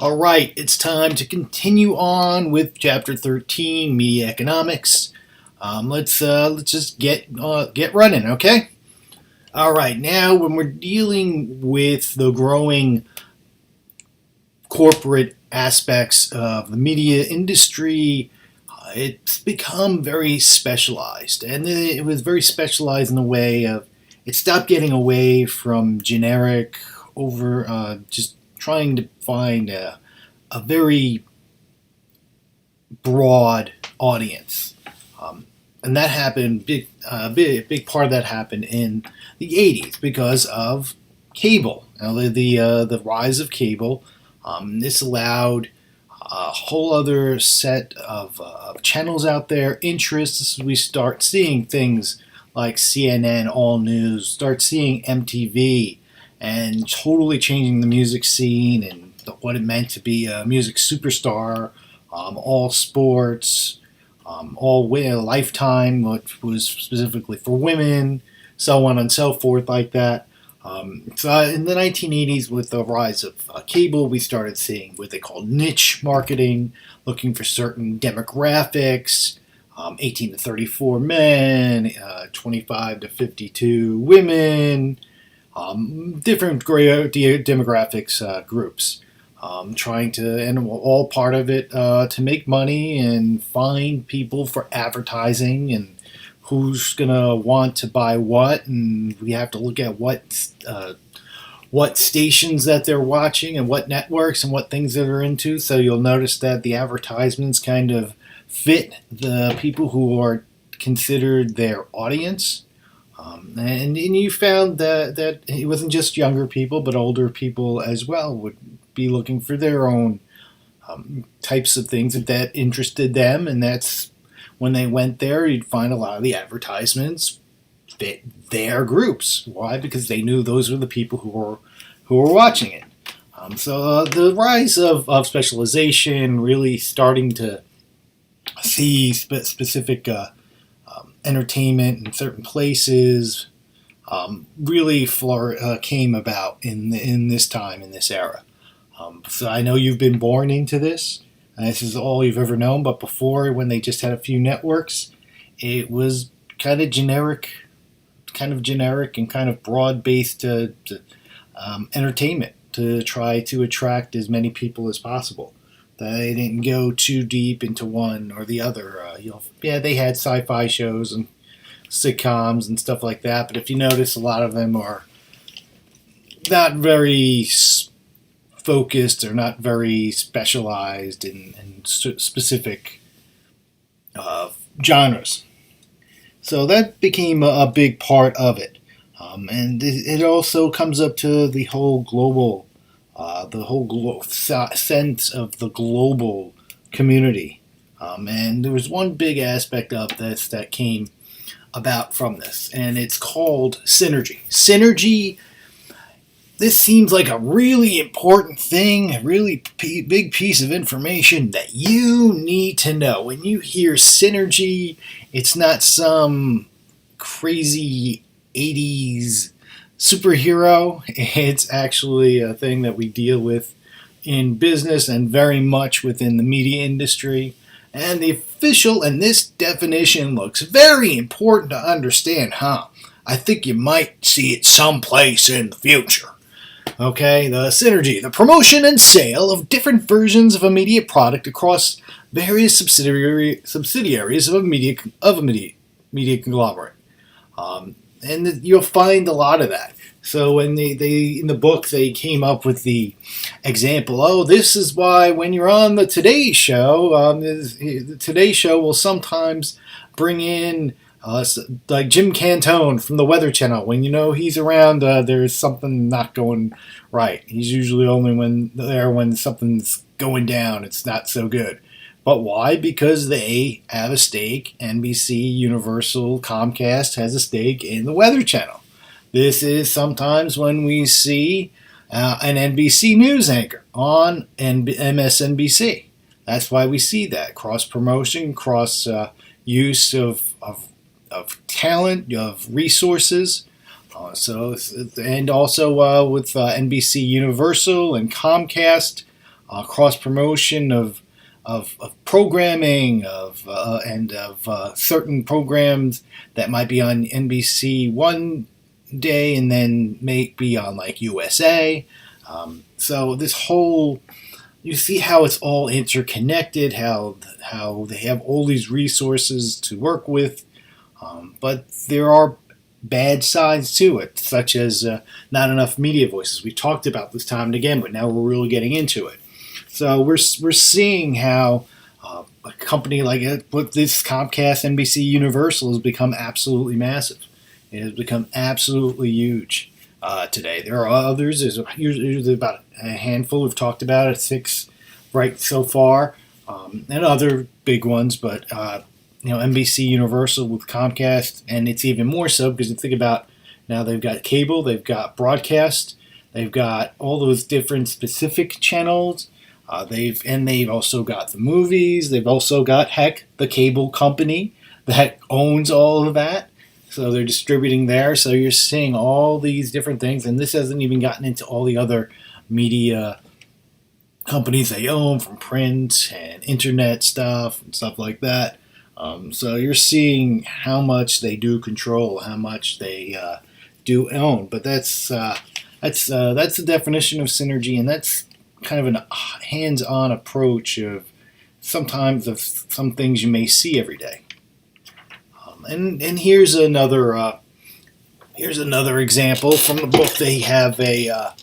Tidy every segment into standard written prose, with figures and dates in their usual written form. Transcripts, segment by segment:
All right, it's time to continue on with Chapter 13, Media Economics. Let's just get running, okay? All right, now when we're dealing with the growing corporate aspects of the media industry, it's become very specialized, and it was very specialized in the way of it stopped getting away from generic over just trying to find a very broad audience. And that happened, big part of that happened in the 80s because of cable. Now, the rise of cable, this allowed a whole other set of channels out there, interests. We start seeing things like CNN, All News, start seeing MTV, and totally changing the music scene and what it meant to be a music superstar, all sports, all Lifetime, which was specifically for women, so on and so forth like that. So in the 1980s, with the rise of cable, we started seeing what they call niche marketing, looking for certain demographics, 18 to 34 men, 25 to 52 women, different demographics groups. Trying to, and all part of it to make money and find people for advertising and who's gonna want to buy what, and we have to look at what stations that they're watching and what networks and what things that they're into. So you'll notice that the advertisements kind of fit the people who are considered their audience. And you found that it wasn't just younger people, but older people as well would be looking for their own types of things that interested them, and that's when they went there, you'd find a lot of the advertisements fit their groups. Why? Because they knew those were the people who were watching it. So the rise of specialization, really starting to see specific entertainment in certain places, really came about in this time, in this era. So I know you've been born into this, and this is all you've ever known, but before, when they just had a few networks, it was kind of generic and kind of broad-based entertainment to try to attract as many people as possible. They didn't go too deep into one or the other. They had sci-fi shows and sitcoms and stuff like that, but if you notice, a lot of them are not very focused or not very specialized in specific genres. So that became a big part of it. And it also comes up to the whole global sense of the global community. And there was one big aspect of this that came about from this, and it's called synergy. Synergy, this seems like a really important thing, a really big piece of information that you need to know. When you hear synergy, it's not some crazy 80s superhero. It's actually a thing that we deal with in business and very much within the media industry. And the official, and this definition looks very important to understand, huh? I think you might see it someplace in the future. Okay, the synergy, the promotion and sale of different versions of a media product across various subsidiaries of a media conglomerate. And you'll find a lot of that. So when they in the book, they came up with the example, this is why when you're on the Today Show, the Today Show will sometimes bring in like Jim Cantone from the Weather Channel. When you know he's around, there's something not going right. He's usually only when something's going down, it's not so good. But why? Because they have a stake. NBC, Universal, Comcast has a stake in the Weather Channel. This is sometimes when we see an NBC News anchor on MSNBC. That's why we see that cross promotion, cross use of talent, of resources. And also with NBC Universal and Comcast, cross promotion of programming and of certain programs that might be on NBC one day and then may be on like USA. So this whole, you see how it's all interconnected, how they have all these resources to work with, but there are bad sides to it, such as not enough media voices. We talked about this time and again, but now we're really getting into it. So we're seeing how a company like this Comcast, NBC, Universal has become absolutely massive. It has become absolutely huge today. There are others. There's usually about a handful. We've talked about it, 6 right so far, and other big ones. But NBC, Universal with Comcast, and it's even more so because you think about now they've got cable, they've got broadcast, they've got all those different specific channels. They've also got the movies. They've also got, heck, the cable company that owns all of that. So they're distributing there. So you're seeing all these different things, and this hasn't even gotten into all the other media companies they own, from print and internet stuff and stuff like that. So you're seeing how much they do control, how much they do own. But that's the definition of synergy, and that's kind of a hands-on approach of sometimes of some things you may see every day. And here's another example from the book. They have a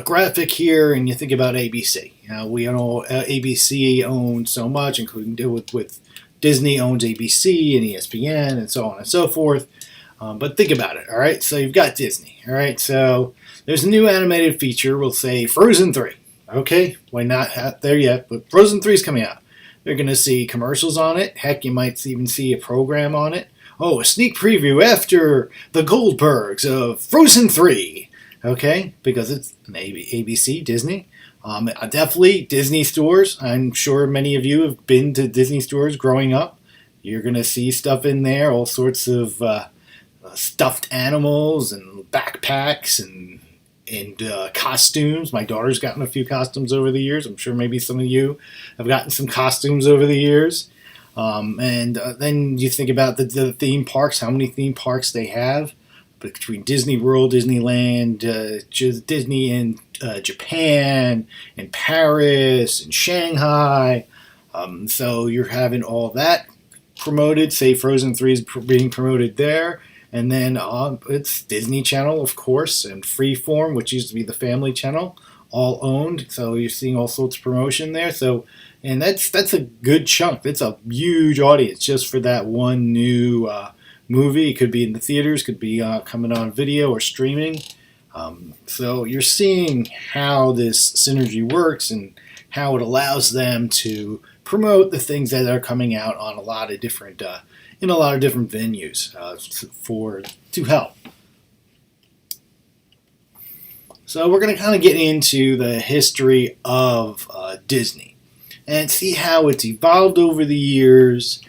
graphic here, and you think about ABC. We know ABC owns so much, including with Disney owns ABC and ESPN and so on and so forth. But think about it, all right? So you've got Disney, all right? So there's a new animated feature, we'll say Frozen 3. Okay, why not out there yet, but Frozen 3 is coming out. They're going to see commercials on it. Heck, you might even see a program on it. Oh, a sneak preview after the Goldbergs of Frozen 3. Okay, because it's an ABC, Disney. Definitely Disney stores. I'm sure many of you have been to Disney stores growing up. You're going to see stuff in there, all sorts of stuffed animals and backpacks and costumes. My daughter's gotten a few costumes over the years. I'm sure maybe some of you have gotten some costumes over the years. Then you think about the theme parks, how many theme parks they have between Disney World, Disneyland, Disney in Japan, and Paris, and Shanghai. So you're having all that promoted. Say Frozen 3 is being promoted there. And then it's Disney Channel, of course, and Freeform, which used to be the Family Channel, all owned. So you're seeing all sorts of promotion there. So, and that's a good chunk. That's a huge audience just for that one new movie. It could be in the theaters, could be coming on video or streaming. So you're seeing how this synergy works and how it allows them to promote the things that are coming out on a lot of different in a lot of different venues to help. So we're going to kind of get into the history of Disney and see how it's evolved over the years,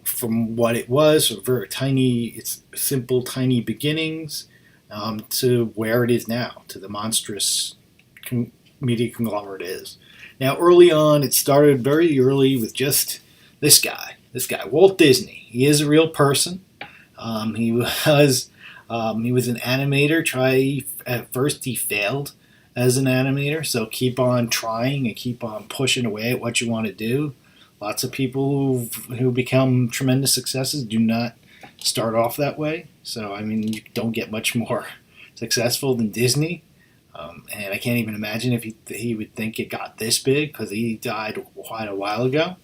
from what it was, from very tiny, its simple, tiny beginnings, to where it is now, to the monstrous media conglomerate it is. Now, early on, it started very early with just this guy, Walt Disney. He is a real person. He was an animator. At first, he failed as an animator, so keep on trying and keep on pushing away at what you want to do. Lots of people who become tremendous successes do not start off that way. So, I mean, you don't get much more successful than Disney. And I can't even imagine if he would think it got this big, because he died quite a while ago.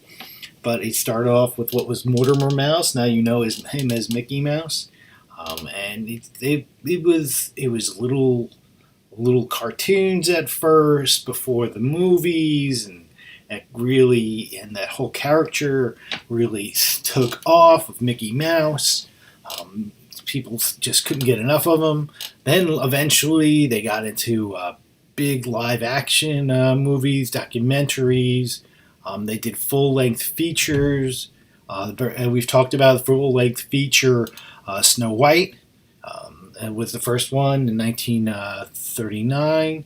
But he started off with what was Mortimer Mouse. Now you know him as Mickey Mouse. And it was little cartoons at first before the movies, and that whole character really took off of Mickey Mouse. People just couldn't get enough of him. Then eventually they got into big live action movies, documentaries. They did full-length features. And we've talked about the full-length feature Snow White. It was the first one in 1939.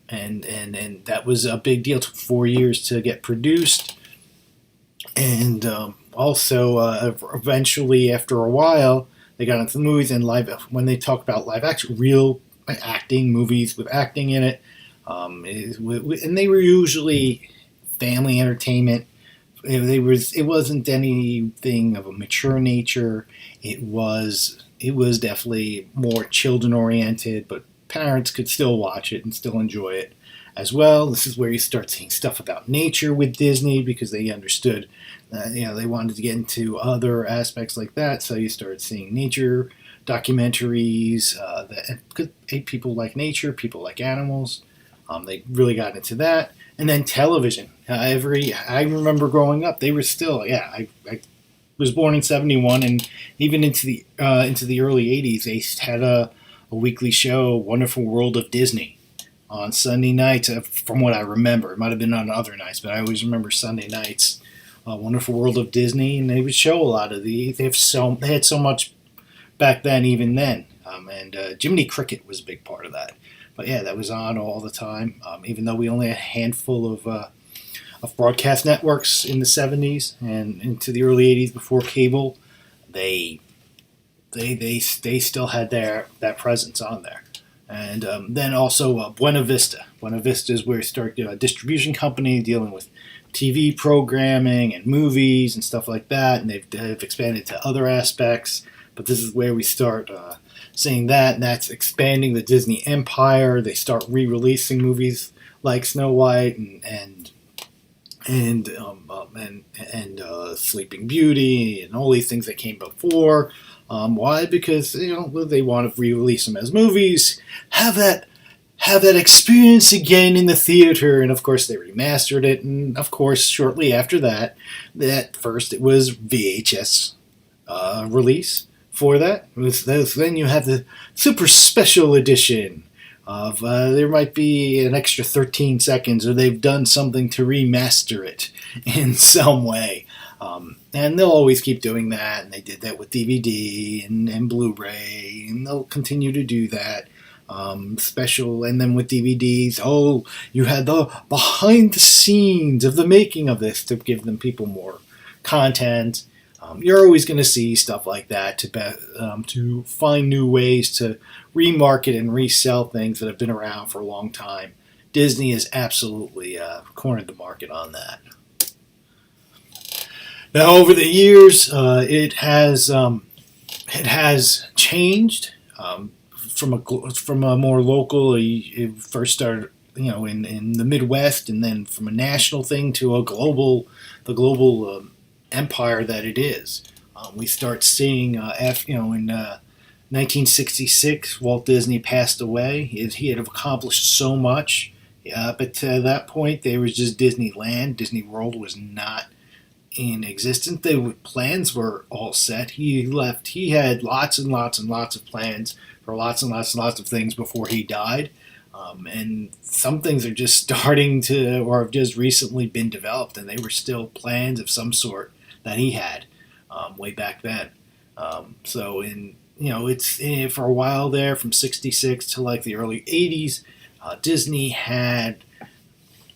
and that was a big deal. It took 4 years to get produced, and also eventually after a while they got into the movies and live. When they talk about live action, real acting movies with acting in it, and they were usually family entertainment. It wasn't anything of a mature nature. It was definitely more children oriented, but parents could still watch it and still enjoy it as well. This is where you start seeing stuff about nature with Disney because they understood that they wanted to get into other aspects like that. So you started seeing nature documentaries that people like nature, people like animals. They really got into that, and then television. I remember growing up, they were still I was born in '71, and even into the early '80s, they had a weekly show, Wonderful World of Disney, on Sunday nights. From what I remember, it might have been on other nights, but I always remember Sunday nights. Wonderful World of Disney, and they would show a lot of they had so much back then, even then, and Jiminy Cricket was a big part of that. But yeah, that was on all the time. Even though we only had a handful of broadcast networks in the '70s and into the early '80s before cable, they still had that presence on there. And then also Buena Vista. Buena Vista is where you start a distribution company dealing with TV programming and movies and stuff like that. And they've expanded to other aspects. But this is where we start seeing that, and that's expanding the Disney empire. They start re-releasing movies like Snow White and Sleeping Beauty and all these things that came before. Why? Because they want to re-release them as movies, have that experience again in the theater, and of course they remastered it. And of course, shortly after that first it was VHS release. For that, then you have the super special edition of there might be an extra 13 seconds, or they've done something to remaster it in some way. And they'll always keep doing that, and they did that with DVD and Blu-ray, and they'll continue to do that. Special, and then with DVDs, you had the behind the scenes of the making of this to give them people more content. You're always going to see stuff like that to find new ways to remarket and resell things that have been around for a long time. Disney has absolutely cornered the market on that. Now, over the years, it has changed from a more local. It first started, in the Midwest, and then from a national thing to the global empire that it is. We start seeing, in 1966, Walt Disney passed away. He had accomplished so much, but to that point, there was just Disneyland. Disney World was not in existence. Plans were all set. He left. He had lots and lots and lots of plans for lots and lots and lots of things before he died. And some things are just starting to, or have just recently been developed, and they were still plans of some sort that he had way back then. It's for a while there, from '66 to like the early '80s, Disney had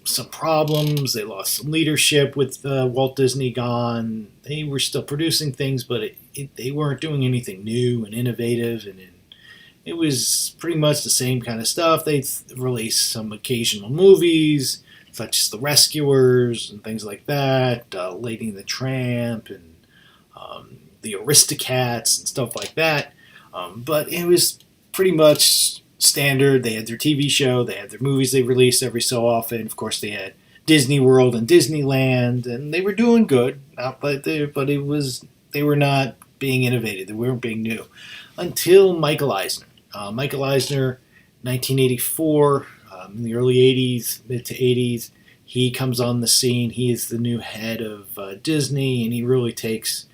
some problems. They lost some leadership with Walt Disney gone. They were still producing things, but they weren't doing anything new and innovative, and it was pretty much the same kind of stuff. They'd release some occasional movies, such as The Rescuers and things like that, Lady and the Tramp, and the Aristocats and stuff like that. But it was pretty much standard. They had their TV show, they had their movies they released every so often. Of course, they had Disney World and Disneyland, and they were doing good. They were not being innovative. They weren't being new until Michael Eisner. Michael Eisner, 1984, in the early '80s, mid to '80s, he comes on the scene. He is the new head of Disney, and he really takes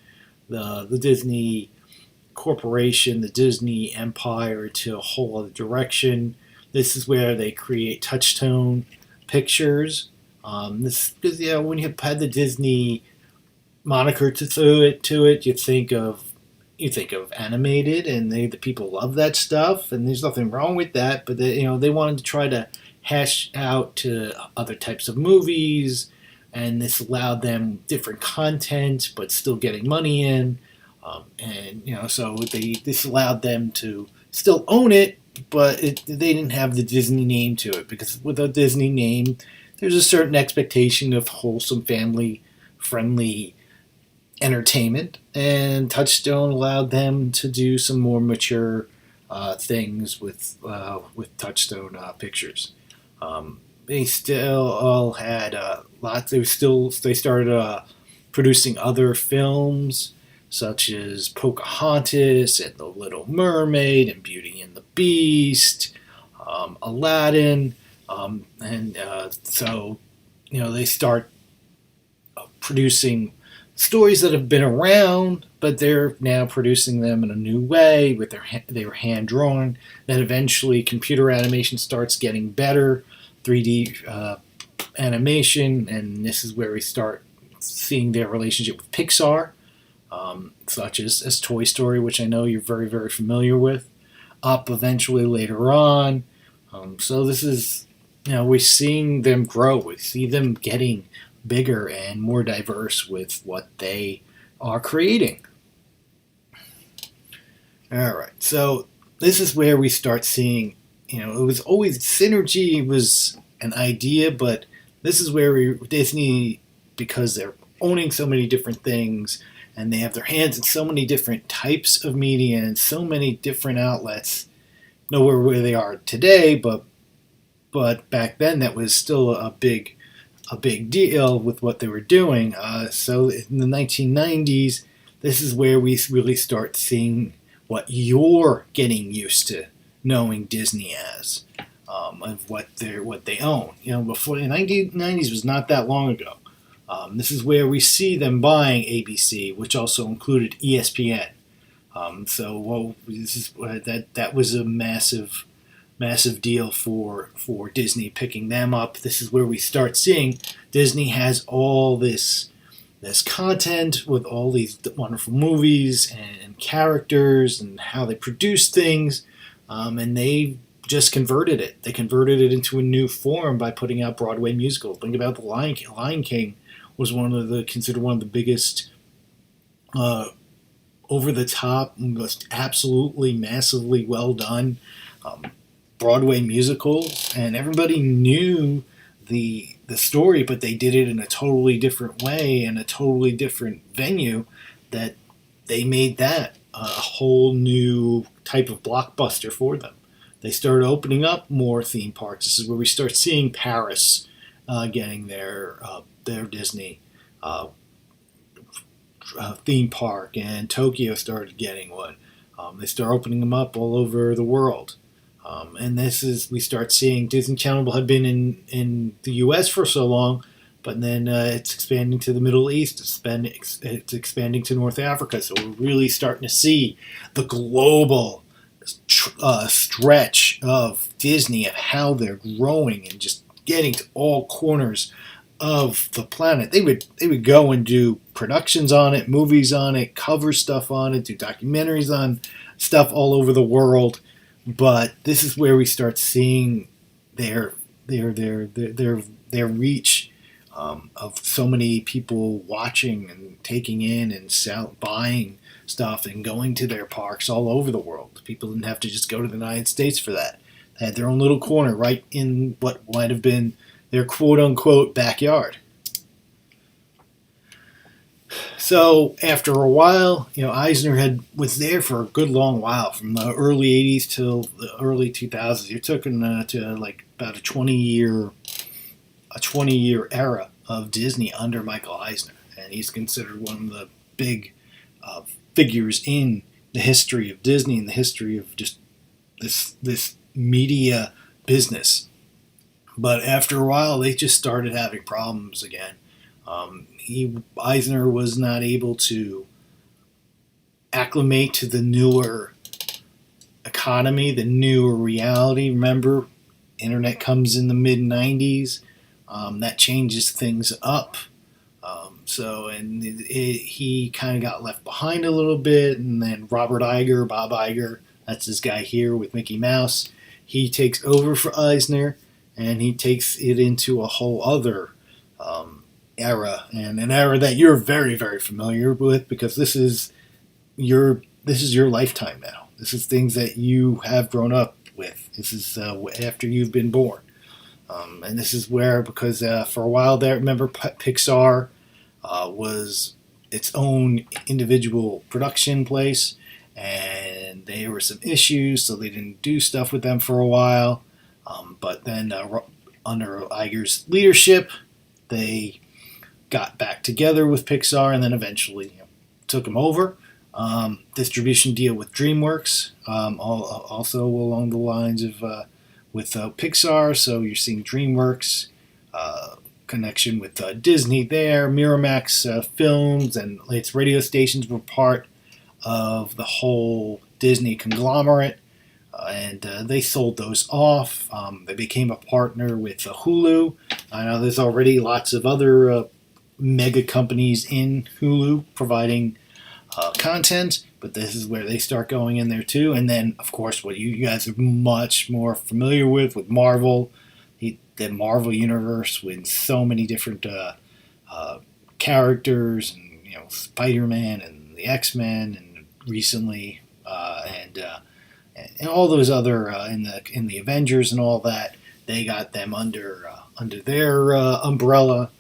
the Disney Corporation, the Disney Empire, to a whole other direction. This is where they create Touchstone Pictures. When you had the Disney moniker to it, you think of animated, and the people love that stuff, and there's nothing wrong with that. But they wanted to try to hash out to other types of movies, and this allowed them different content, but still getting money in. So this allowed them to still own it, but they didn't have the Disney name to it, because with a Disney name, there's a certain expectation of wholesome, family-friendly entertainment, and Touchstone allowed them to do some more mature things with Touchstone Pictures. They still all had lots. They started producing other films such as Pocahontas and The Little Mermaid and Beauty and the Beast, Aladdin, they start producing stories that have been around, but they're now producing them in a new way with they were hand drawn. Then eventually, computer animation starts getting better, 3D animation, and this is where we start seeing their relationship with Pixar, such as Toy Story, which I know you're very, very familiar with. Up eventually later on. So this is, we're seeing them grow. We see them getting bigger and more diverse with what they are creating. All right, so this is where we start seeing, it was always synergy was an idea, but this is where Disney, because they're owning so many different things and they have their hands in so many different types of media and so many different outlets, nowhere where they are today, but back then that was still a big deal with what they were doing. So in the 1990s, this is where we really start seeing what you're getting used to knowing Disney as, of what they own. Before the 1990s was not that long ago. This is where we see them buying ABC, which also included ESPN. That was a massive deal for Disney picking them up. This is where we start seeing Disney has all this content with all these wonderful movies and characters and how they produce things, and they just converted it. They converted it into a new form by putting out Broadway musicals. Think about the Lion King. Lion King was considered one of the biggest over the top, most absolutely massively well done Broadway musical, and everybody knew the story, but they did it in a totally different way and a totally different venue. That they made that a whole new type of blockbuster for them. They started opening up more theme parks. This is where we start seeing Paris getting their Disney theme park, and Tokyo started getting one. They start opening them up all over the world. And we start seeing Disney Channel had been in the U.S. for so long, but then it's expanding to the Middle East, it's expanding to North Africa. So we're really starting to see the global stretch of Disney, of how they're growing and just getting to all corners of the planet. They would go and do productions on it, movies on it, cover stuff on it, do documentaries on stuff all over the world. But this is where we start seeing their reach of so many people watching and taking in and buying stuff and going to their parks all over the world. People didn't have to just go to the United States for that. They had their own little corner right in what might have been their quote-unquote backyard. So after a while, Eisner was there for a good long while, from the early 80s till the early 2000s. You're talking to like about a 20-year era of Disney under Michael Eisner, and he's considered one of the big figures in the history of Disney and the history of just this media business. But after a while, they just started having problems again. Eisner was not able to acclimate to the newer economy, the newer reality. Remember, internet comes in the mid-90s. That changes things up. He kind of got left behind a little bit. And then Bob Iger, that's this guy here with Mickey Mouse, he takes over for Eisner. and he takes it into a whole other era, and an era that you're very, very familiar with, because this is your lifetime now. This is things that you have grown up with. This is after you've been born, and this is where, because for a while there, remember Pixar was its own individual production place, and there were some issues, so they didn't do stuff with them for a while. But then under Iger's leadership, they got back together with Pixar, and then eventually took him over. Distribution deal with DreamWorks, also along the lines of with Pixar. So you're seeing DreamWorks connection with Disney there. Miramax Films and its radio stations were part of the whole Disney conglomerate, and they sold those off. They became a partner with Hulu. I know there's already lots of other mega companies in Hulu providing content, but this is where they start going in there too. And then, of course, what you guys are much more familiar with Marvel, the Marvel universe with so many different characters, and Spider-Man and the X-Men, and recently and all those other in the Avengers and all that. They got them under their umbrella,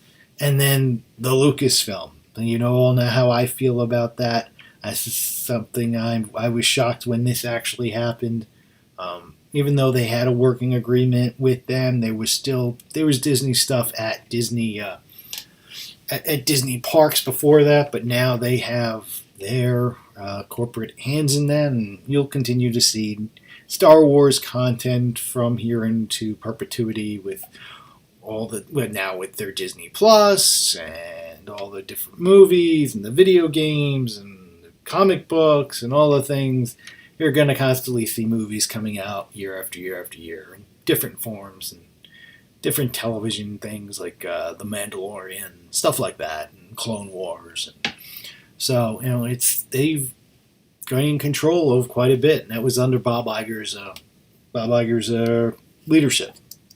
and then the Lucasfilm. And you all know how I feel about that. That's just something I was shocked when this actually happened. Even though they had a working agreement with them, there was Disney stuff at Disney at Disney parks before that. But now they have their corporate hands in that, and you'll continue to see Star Wars content from here into perpetuity with now with their Disney Plus and all the different movies and the video games and the comic books and all the things. You're going to constantly see movies coming out year after year after year in different forms and different television things like The Mandalorian, stuff like that, and Clone Wars. And so they've gained control of quite a bit, and that was under Bob Iger's leadership.